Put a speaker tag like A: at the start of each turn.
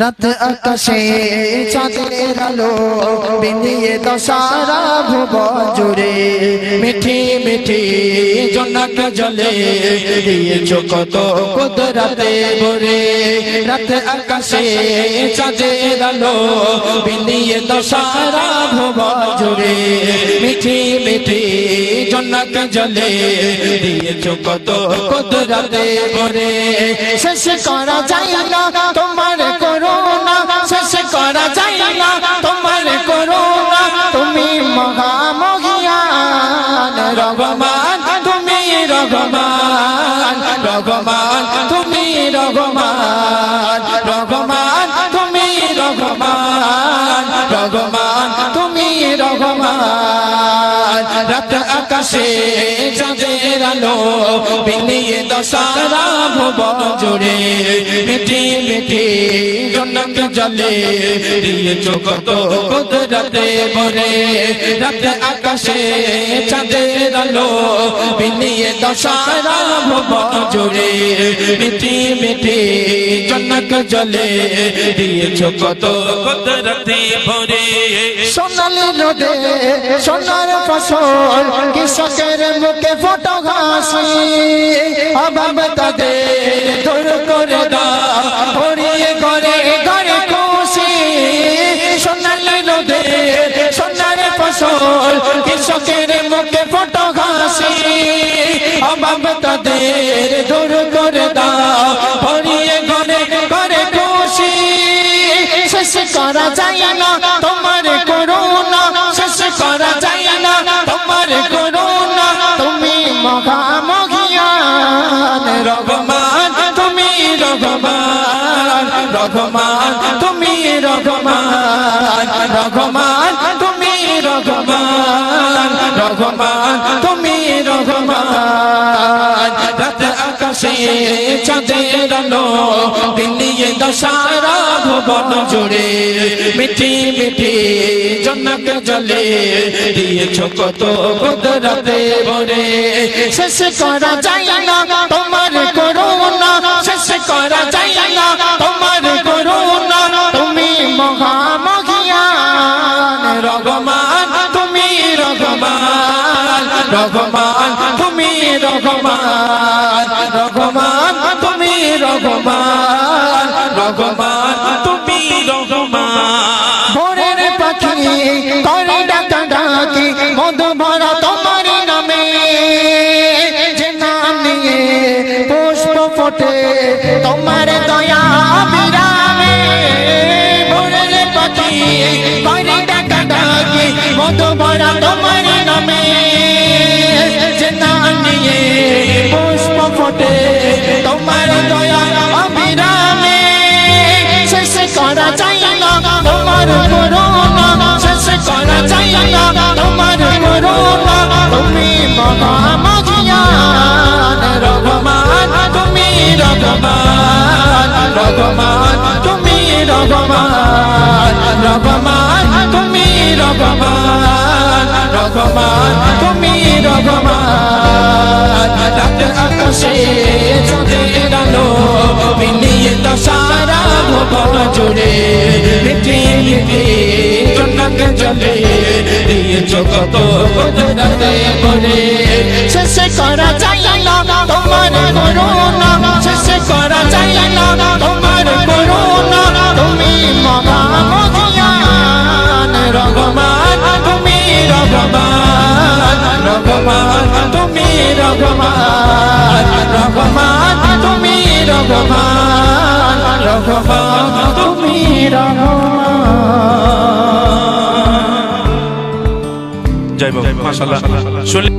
A: রাত আকাশে চাঁদের আলো বিলিয়ে দশারা ভুবন জুড়ে মিঠি মিঠি জোনাক জলে দিয়েছো কত কুদরতে ভরে। রাত আকাশে চাঁদের আলো বিলিয়ে দশারা ভুবন জুড়ে মিঠি মিঠি জোনাক জলে দিয়েছো কত কুদরতে ভরে। শেষ করা যায় না তোমার করুণা, শেষ করা যায় না তোমার করুণা। তুমি মহামহিয়ান রহমান, তুমি রহমান রহমান, তুমি রহমান রহমান, তুমি রহমান রহমান, তুমি রহমান। রাত আকাশে চাঁদের আলো বিলিয়ে দশারা ভুবন জুড়ে মিঠি মিঠি জোনাক জলে দিয়েছো কত কুদরতে ভরে। রাত আকাশে চাঁদের আলো বিলিয়ে দশারা ভুবন জুড়ে মিঠি মিঠি জোনাক জলে দিয়েছো কত কুদরতে ভরে। সোনালি রোদে সোনার ফসল কৃষকের মুখে ফোটো হাসি, অভাব তাদের দূর করে দাও ভরিয়ে ঘরে ঘরে খুশি। সোনালি রোদে সোনার ফসল কৃষকের মুখে ফোটো হাসি, অভাব তাদের দূর করে দাও ভরিয়ে ঘরে ঘরে খুশি। শেষ করা যায় না তোমার করুণা, শেষ করা যায় না তোমার করুণা। তুমি মহামহিয়ান রহমান, তুমি রহমান রহমান, তুমি রহমান রহমান, তুমি রহমান রহমান, তুমি রহমান। রাত আকাশে চাঁদের আলো বিলিয়ে দশারা ভুবন জুড়ে মিঠি মিঠি জোনাক জলে দিয়েছো কত কুদরতে ভরে। শেষ করা যায় না তোমার করুণা, শেষ করা যায় না তোমার করুণা। তুমি মহামহিয়ান রহমান, তুমি রহমান রহমান, তুমি রহমান রহমান, তুমি রহমান রহমান, তুমি রহমান। ভোরের পাখি করে ডাকা ডাকি মধু ভরা তোমার নামে, যে নাম নিয়ে পুষ্প ফোটে তোমার দয়া বিরামে। ভোরের পাখি করে ডাকা ডাকি মধু ভরা তোমার নামে, যে নাম নিয়ে পুষ্প ফোটে তোমার দয়া বিরামে। শেষ করা যায় না তোমার করুণা, শেষ করা যায় না তোমার করুণা। তুমি মহামহিয়ান রহমান, তুমি রহমান রহমান, তুমি রহমান রহমান, তুমি রহমান রহমান, তুমি রহমান। রাত আকাশে চাঁদের আলো বিলিয়ে দশারা ভুবন জুড়ে মিঠি মিঠি জোনাক জলে দিয়েছো কত কুদরতে ভরে। শেষ করা যায় না তোমার করুণা, শেষ করা যায় না তোমার করুণা। তুমি মহামহিয়ান রহমান, তুমি রহমান রহমান, তুমি রহমান রহমান, তুমি রহমান রহমান, তুমি রহমান।
B: জয় বাবা, মাশাআল্লাহ।